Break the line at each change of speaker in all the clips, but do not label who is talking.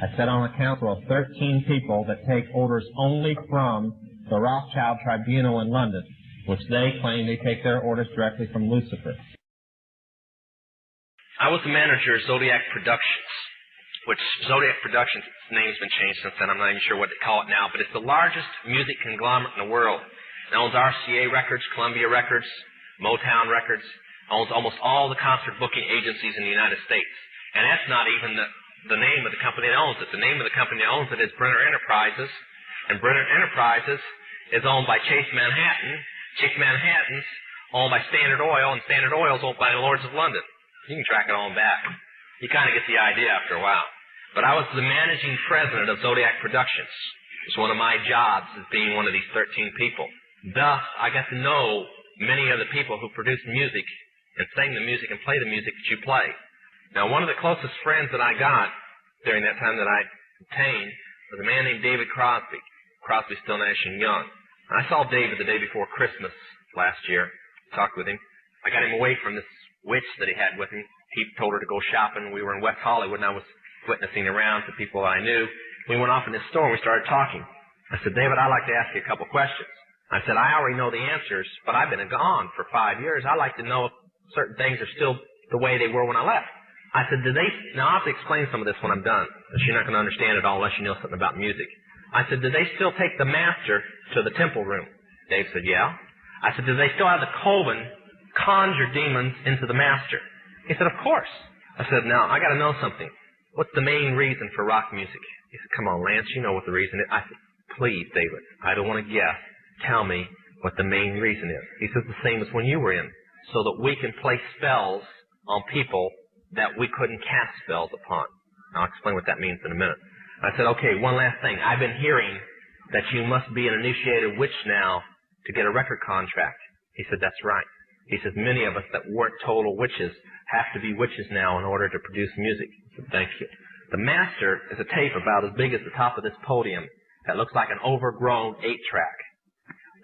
I sit on a council of 13 people that take orders only from the Rothschild Tribunal in London, which they claim they take their orders directly from Lucifer.
I was the manager of Zodiac Productions, which Zodiac Productions, its name's been changed since then. I'm not even sure what they call it now, but it's the largest music conglomerate in the world. It owns RCA Records, Columbia Records, Motown Records, owns almost all the concert booking agencies in the United States. And that's not even the name of the company that owns it. The name of the company that owns it is Brenner Enterprises, and Brenner Enterprises is owned by Chase Manhattan. Chase Manhattan's owned by Standard Oil, and Standard Oil is owned by the Lords of London. You can track it on back. You kind of get the idea after a while. But I was the managing president of Zodiac Productions. It's one of my jobs as being one of these 13 people. Thus, I got to know many of the people who produce music and sing the music and play the music that you play. Now, one of the closest friends that I got during that time that I obtained was a man named David Crosby. Crosby, Still, Nash & Young. I saw David the day before Christmas last year, talked with him. I got him away from this witch that he had with him. He told her to go shopping. We were in West Hollywood, and I was witnessing around to people I knew. We went off in this store, and we started talking. I said, David, I'd like to ask you a couple questions. I said, I already know the answers, but I've been gone for 5 years. I'd like to know if certain things are still the way they were when I left. I said, now I'll have to explain some of this when I'm done, because you're not going to understand it all unless you know something about music. I said, do they still take the master to the temple room? Dave said, yeah. I said, do they still have the coven conjure demons into the master? He said, of course. I said, now, I got to know something. What's the main reason for rock music? He said, come on, Lance, you know what the reason is. I said, please, David, I don't want to guess. Tell me what the main reason is. He says, the same as when you were in, so that we can play spells on people that we couldn't cast spells upon. I'll explain what that means in a minute. I said, okay, one last thing. I've been hearing that you must be an initiated witch now to get a record contract. He said, that's right. He says, many of us that weren't total witches have to be witches now in order to produce music. I said, thank you. The master is a tape about as big as the top of this podium that looks like an overgrown 8-track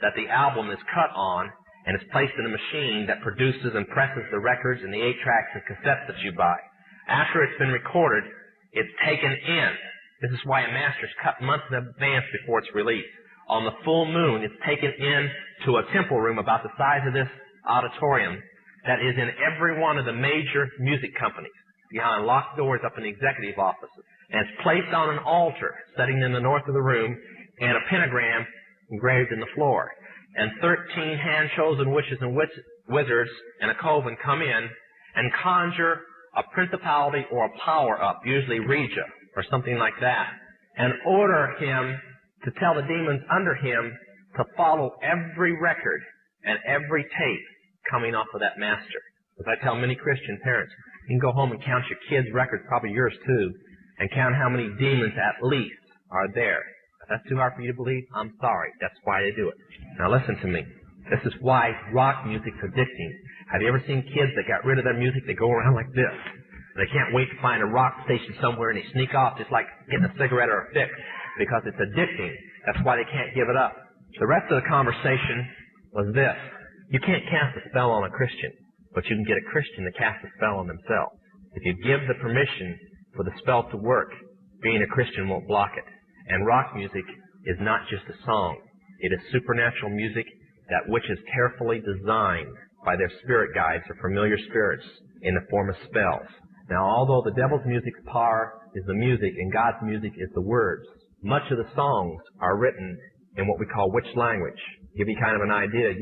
that the album is cut on and is placed in a machine that produces and presses the records and the 8-tracks and cassettes that you buy. After it's been recorded, it's taken in. This is why a master's cut months in advance before it's released. On the full moon, it's taken in to a temple room about the size of this auditorium that is in every one of the major music companies, behind locked doors up in the executive offices. And it's placed on an altar sitting in the north of the room and a pentagram engraved in the floor. And 13 hand-chosen witches and wizards and a coven come in and conjure a principality or a power up, usually Regia or something like that, and order him to tell the demons under him to follow every record and every tape coming off of that master. As I tell many Christian parents, you can go home and count your kids' records, probably yours too, and count how many demons at least are there. If that's too hard for you to believe, I'm sorry. That's why they do it. Now listen to me. This is why rock music's addicting. Have you ever seen kids that got rid of their music? They go around like this. They can't wait to find a rock station somewhere, and they sneak off just like getting a cigarette or a fix, because it's addicting. That's why they can't give it up. The rest of the conversation was this. You can't cast a spell on a Christian, but you can get a Christian to cast a spell on themselves. If you give the permission for the spell to work, being a Christian won't block it. And rock music is not just a song. It is supernatural music that which is carefully designed by their spirit guides or familiar spirits in the form of spells. Now, although the devil's music's power is the music and God's music is the words, much of the songs are written in what we call witch language. To give you kind of an idea,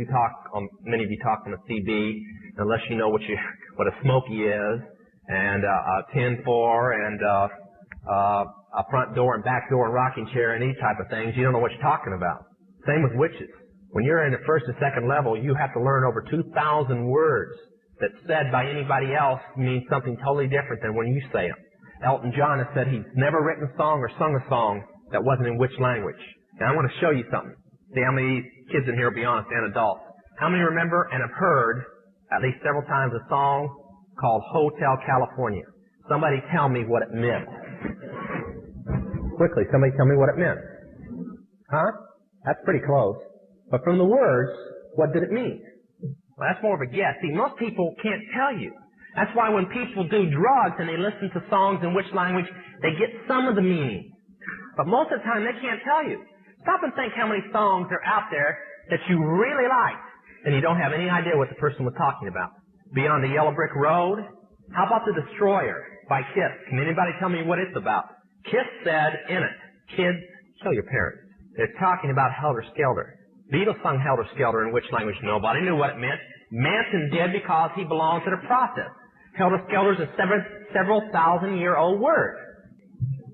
many of you talk on a CB, unless you know what a smoky is, and a 10-4, and a front door and back door and rocking chair and these type of things, you don't know what you're talking about. Same with witches. When you're in the first and second level, you have to learn over 2,000 words that said by anybody else means something totally different than when you say them. Elton John has said he's never written a song or sung a song that wasn't in witch language. And I want to show you something. See how many kids in here will be honest and adults. How many remember and have heard at least several times a song called Hotel California? Somebody tell me what it meant. Quickly, somebody tell me what it meant. Huh? That's pretty close. But from the words, what did it mean? Well, that's more of a guess. See, most people can't tell you. That's why when people do drugs and they listen to songs in which language, they get some of the meaning. But most of the time, they can't tell you. Stop and think how many songs are out there that you really like, and you don't have any idea what the person was talking about. Beyond the Yellow Brick Road? How about The Destroyer by Kiss? Can anybody tell me what it's about? Kiss said in it, kids, kill your parents. They're talking about Helter Skelter. Beatles sung Helter Skelter in which language? Nobody knew what it meant. Manson did because he belongs to the process. Helter Skelter is a several thousand-year-old word.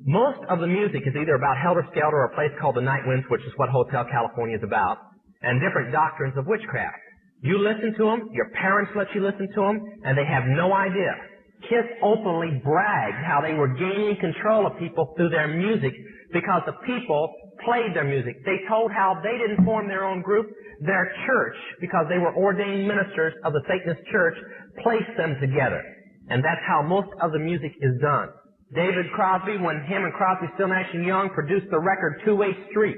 Most of the music is either about Helter Skelter or a place called the Night Winds, which is what Hotel California is about, and different doctrines of witchcraft. You listen to them, your parents let you listen to them, and they have no idea. Kiss openly bragged how they were gaining control of people through their music because the people played their music. They told how they didn't form their own group. Their church, because they were ordained ministers of the Satanist church, placed them together. And that's how most of the music is done. David Crosby, when him and Crosby, Still, Nash & Young produced the record Two-Way Street,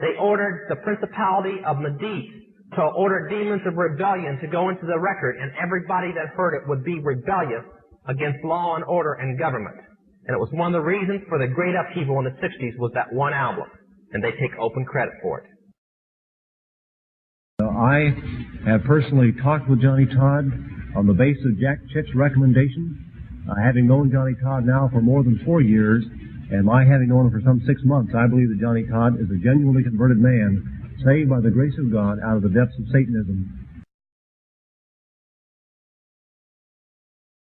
they ordered the principality of Medici to order demons of rebellion to go into the record, and everybody that heard it would be rebellious against law and order and government. And it was one of the reasons for the great upheaval in the 60s was that one album. And they take open credit for it.
I have personally talked with Johnny Todd on the basis of Jack Chick's recommendation. Having known Johnny Todd now for more than 4 years, and my having known him for some 6 months, I believe that Johnny Todd is a genuinely converted man, saved by the grace of God out of the depths of Satanism,